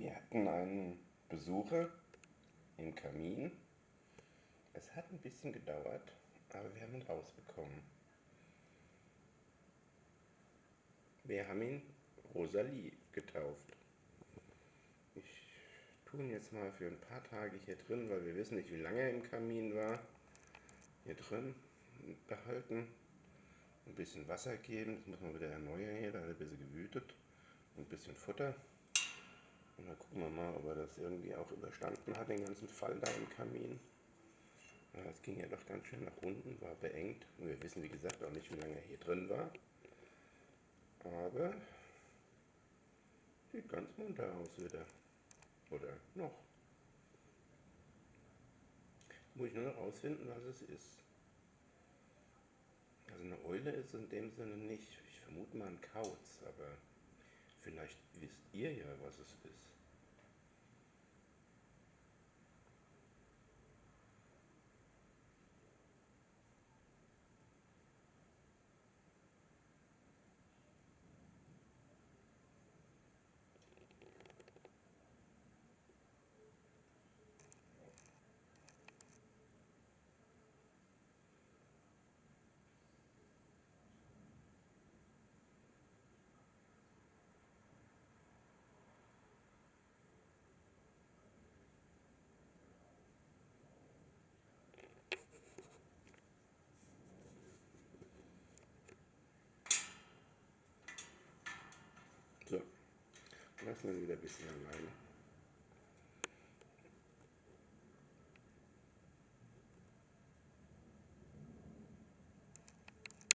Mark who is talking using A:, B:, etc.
A: Wir hatten einen Besucher im Kamin. Es hat ein bisschen gedauert, aber wir haben ihn rausbekommen. Wir haben ihn Rosalie getauft. Ich tue ihn jetzt mal für ein paar Tage hier drin, weil wir wissen nicht, wie lange er im Kamin war. Hier drin behalten, ein bisschen Wasser geben, das muss man wieder erneuern hier, da hat er ein bisschen gewütet. Ein bisschen Futter. Und dann gucken wir mal, ob er das irgendwie auch überstanden hat, den ganzen Fall da im Kamin. Ja, es ging ja doch ganz schön nach unten, war beengt. Und wir wissen, wie gesagt, auch nicht, wie lange er hier drin war. Aber sieht ganz munter aus wieder. Oder noch. Muss ich nur noch rausfinden, was es ist. Also eine Eule ist es in dem Sinne nicht. Ich vermute mal ein Kauz, aber vielleicht wisst ihr ja, was es ist. So, lassen wir ihn wieder ein bisschen alleine.